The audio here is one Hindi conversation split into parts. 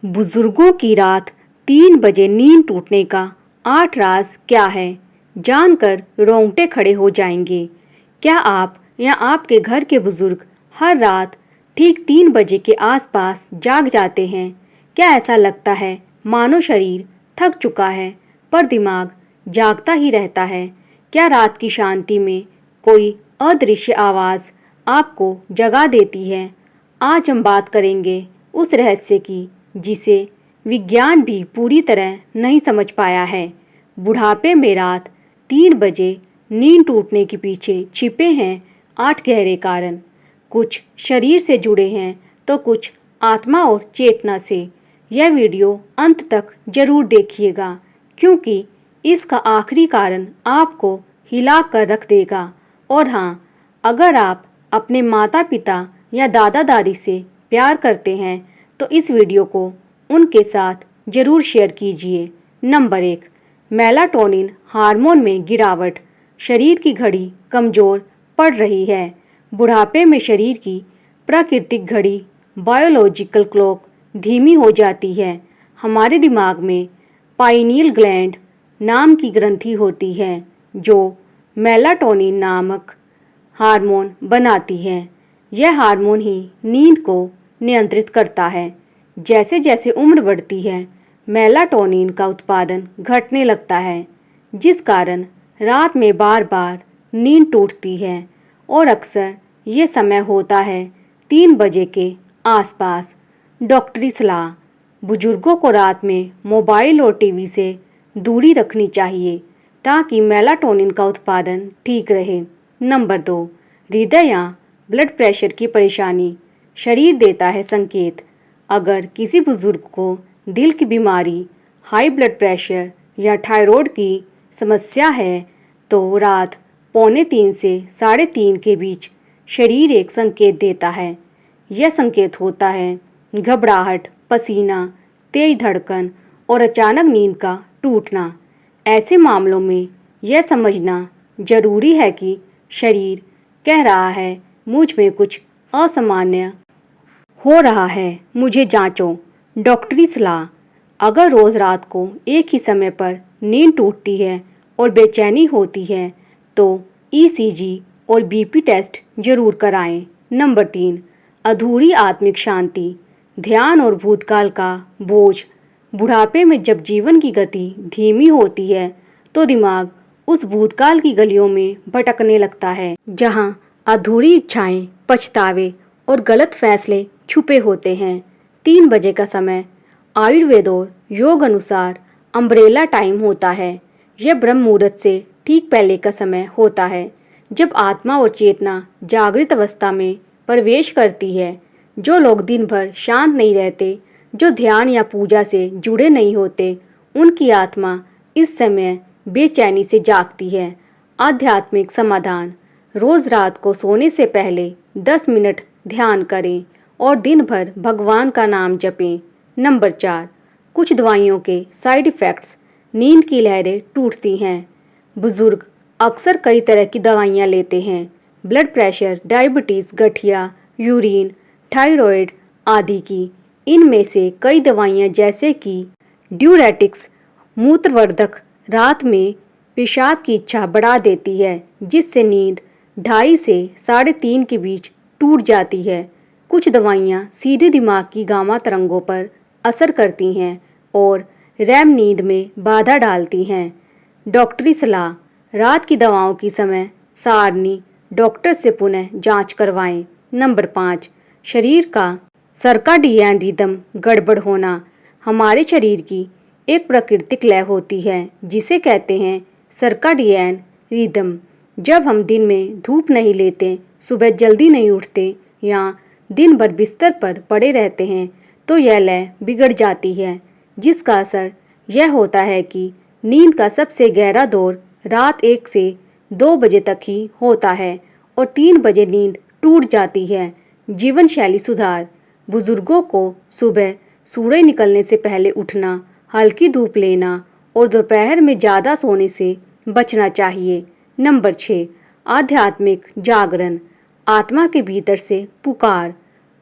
बुजुर्गों की रात 3 बजे नींद टूटने का 8 राज क्या है, जानकर रोंगटे खड़े हो जाएंगे। क्या आप या आपके घर के बुजुर्ग हर रात ठीक 3 बजे के आसपास जाग जाते हैं? क्या ऐसा लगता है मानो शरीर थक चुका है पर दिमाग जागता ही रहता है? क्या रात की शांति में कोई अदृश्य आवाज़ आपको जगा देती है? आज हम बात करेंगे उस रहस्य की जिसे विज्ञान भी पूरी तरह नहीं समझ पाया है। बुढ़ापे में रात 3 बजे नींद टूटने के पीछे छिपे हैं 8 गहरे कारण। कुछ शरीर से जुड़े हैं तो कुछ आत्मा और चेतना से। यह वीडियो अंत तक जरूर देखिएगा क्योंकि इसका आखिरी कारण आपको हिला कर रख देगा। और हाँ, अगर आप अपने माता पिता या दादा दादी से प्यार करते हैं तो इस वीडियो को उनके साथ ज़रूर शेयर कीजिए। नंबर 1, मेलाटोनिन हार्मोन में गिरावट। शरीर की घड़ी कमज़ोर पड़ रही है। बुढ़ापे में शरीर की प्राकृतिक घड़ी बायोलॉजिकल क्लॉक धीमी हो जाती है। हमारे दिमाग में पाइनियल ग्लैंड नाम की ग्रंथि होती है जो मेलाटोनिन नामक हार्मोन बनाती है। यह हार्मोन ही नींद को नियंत्रित करता है। जैसे जैसे उम्र बढ़ती है मेलाटोनिन का उत्पादन घटने लगता है जिस कारण रात में बार बार नींद टूटती है और अक्सर ये समय होता है 3 बजे के आसपास। डॉक्टरी सलाह, बुजुर्गों को रात में मोबाइल और टीवी से दूरी रखनी चाहिए ताकि मेलाटोनिन का उत्पादन ठीक रहे। नंबर 2, हृदय या ब्लड प्रेशर की परेशानी। शरीर देता है संकेत। अगर किसी बुजुर्ग को दिल की बीमारी, हाई ब्लड प्रेशर या थायराइड की समस्या है तो रात 2:45 से 3:30 के बीच शरीर एक संकेत देता है। यह संकेत होता है घबराहट, पसीना, तेज धड़कन और अचानक नींद का टूटना। ऐसे मामलों में यह समझना जरूरी है कि शरीर कह रहा है मुझ में कुछ असामान्य हो रहा है, मुझे जांचो। डॉक्टरी सलाह, अगर रोज़ रात को एक ही समय पर नींद टूटती है और बेचैनी होती है तो ईसीजी और बीपी टेस्ट जरूर कराएं। नंबर 3, अधूरी आत्मिक शांति। ध्यान और भूतकाल का बोझ। बुढ़ापे में जब जीवन की गति धीमी होती है तो दिमाग उस भूतकाल की गलियों में भटकने लगता है जहां अधूरी इच्छाएं, पछतावे और गलत फैसले छुपे होते हैं। 3 बजे का समय आयुर्वेद और योग अनुसार अम्ब्रेला टाइम होता है। यह ब्रह्म मुहूर्त से ठीक पहले का समय होता है जब आत्मा और चेतना जागृत अवस्था में प्रवेश करती है। जो लोग दिन भर शांत नहीं रहते, जो ध्यान या पूजा से जुड़े नहीं होते, उनकी आत्मा इस समय बेचैनी से जागती है। आध्यात्मिक समाधान, रोज़ रात को सोने से पहले 10 मिनट ध्यान करें और दिन भर भगवान का नाम जपें। नंबर 4, कुछ दवाइयों के साइड इफ़ेक्ट्स। नींद की लहरें टूटती हैं। बुजुर्ग अक्सर कई तरह की दवाइयाँ लेते हैं। ब्लड प्रेशर, डायबिटीज़, गठिया, यूरिन, थायराइड आदि की। इनमें से कई दवाइयाँ जैसे कि ड्यूरेटिक्स मूत्रवर्धक रात में पेशाब की इच्छा बढ़ा देती है जिससे नींद 2:30 से 3:30 के बीच टूट जाती है। कुछ दवाइयाँ सीधे दिमाग की गामा तरंगों पर असर करती हैं और रैम नींद में बाधा डालती हैं। डॉक्टरी सलाह, रात की दवाओं की समय सारणी डॉक्टर से पुनः जांच करवाएं। नंबर 5, शरीर का सर्काडियन रिदम गड़बड़ होना। हमारे शरीर की एक प्राकृतिक लय होती है जिसे कहते हैं सर्काडियन रिदम। जब हम दिन में धूप नहीं लेते, सुबह जल्दी नहीं उठते या दिन भर बिस्तर पर पड़े रहते हैं तो यह लय बिगड़ जाती है जिसका असर यह होता है कि नींद का सबसे गहरा दौर रात 1 से 2 बजे तक ही होता है और 3 बजे नींद टूट जाती है। जीवन शैली सुधार, बुजुर्गों को सुबह सूरज निकलने से पहले उठना, हल्की धूप लेना और दोपहर में ज़्यादा सोने से बचना चाहिए। नंबर 6, आध्यात्मिक जागरण। आत्मा के भीतर से पुकार।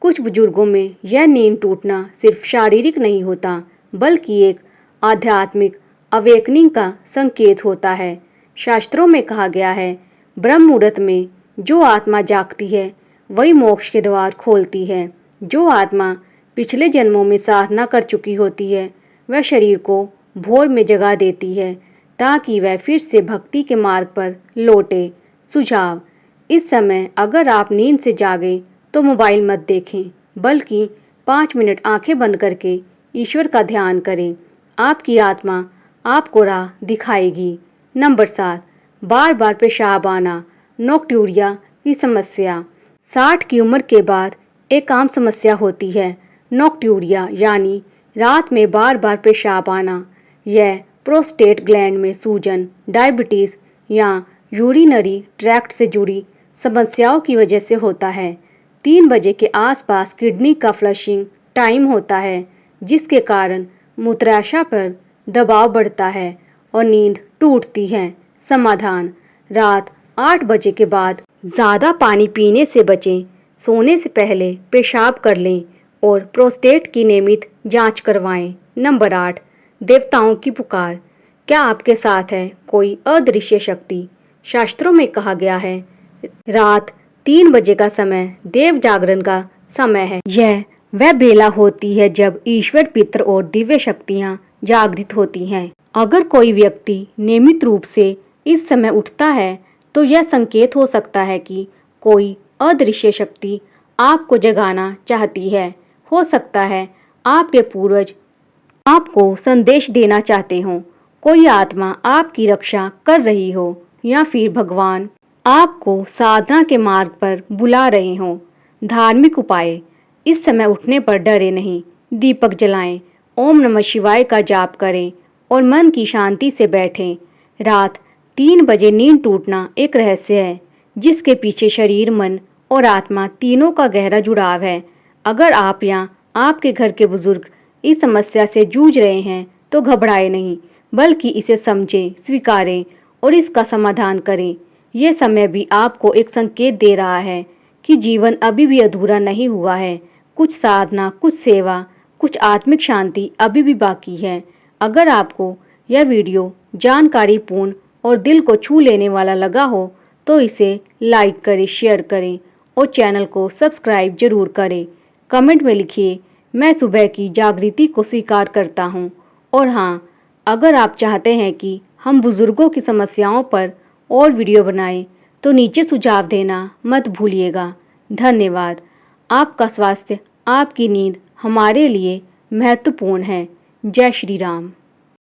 कुछ बुजुर्गों में यह नींद टूटना सिर्फ शारीरिक नहीं होता, बल्कि एक आध्यात्मिक अवेकनिंग का संकेत होता है। शास्त्रों में कहा गया है, ब्रह्म मुहूर्त में जो आत्मा जागती है वही मोक्ष के द्वार खोलती है। जो आत्मा पिछले जन्मों में साधना कर चुकी होती है वह शरीर को भोर में जगा देती है ताकि वह फिर से भक्ति के मार्ग पर लौटे। सुझाव: इस समय अगर आप नींद से जागे तो मोबाइल मत देखें, बल्कि 5 मिनट आंखें बंद करके ईश्वर का ध्यान करें। आपकी आत्मा आपको राह दिखाएगी। नंबर 7, बार बार पेशाब आना, नोक्ट्यूरिया की समस्या। 60 की उम्र के बाद एक आम समस्या होती है नोक्ट्यूरिया, यानी रात में बार बार पेशाब आना। यह प्रोस्टेट ग्लैंड में सूजन, डायबिटीज़ या यूरिनरी ट्रैक्ट से जुड़ी समस्याओं की वजह से होता है। 3 बजे के आसपास किडनी का फ्लशिंग टाइम होता है, जिसके कारण मूत्राशय पर दबाव बढ़ता है और नींद टूटती है। समाधान: रात 8 बजे के बाद ज़्यादा पानी पीने से बचें, सोने से पहले पेशाब कर लें और प्रोस्टेट की नियमित जांच करवाएं। नंबर 8, देवताओं की पुकार। क्या आपके साथ है कोई अदृश्य शक्ति? शास्त्रों में कहा गया है, रात 3 बजे का समय देव जागरण का समय है। यह वह बेला होती है जब ईश्वर, पितर और दिव्य शक्तियाँ जागृत होती हैं। अगर कोई व्यक्ति नियमित रूप से इस समय उठता है तो यह संकेत हो सकता है कि कोई अदृश्य शक्ति आपको जगाना चाहती है। हो सकता है आपके पूर्वज आपको संदेश देना चाहते हों, कोई आत्मा आपकी रक्षा कर रही हो, या फिर भगवान आपको साधना के मार्ग पर बुला रहे हों। धार्मिक उपाय: इस समय उठने पर डरे नहीं, दीपक जलाएं, ओम नमः शिवाय का जाप करें और मन की शांति से बैठें। रात 3 बजे नींद टूटना एक रहस्य है जिसके पीछे शरीर, मन और आत्मा तीनों का गहरा जुड़ाव है। अगर आप या आपके घर के बुजुर्ग इस समस्या से जूझ रहे हैं तो घबराएं नहीं, बल्कि इसे समझें, स्वीकारें और इसका समाधान करें। यह समय भी आपको एक संकेत दे रहा है कि जीवन अभी भी अधूरा नहीं हुआ है। कुछ साधना, कुछ सेवा, कुछ आत्मिक शांति अभी भी बाकी है। अगर आपको यह वीडियो जानकारीपूर्ण और दिल को छू लेने वाला लगा हो तो इसे लाइक करें, शेयर करें और चैनल को सब्सक्राइब जरूर करें। कमेंट में लिखिए, मैं सुबह की जागृति को स्वीकार करता हूँ। और हाँ, अगर आप चाहते हैं कि हम बुजुर्गों की समस्याओं पर और वीडियो बनाएं तो नीचे सुझाव देना मत भूलिएगा। धन्यवाद। आपका स्वास्थ्य, आपकी नींद हमारे लिए महत्वपूर्ण है। जय श्री राम।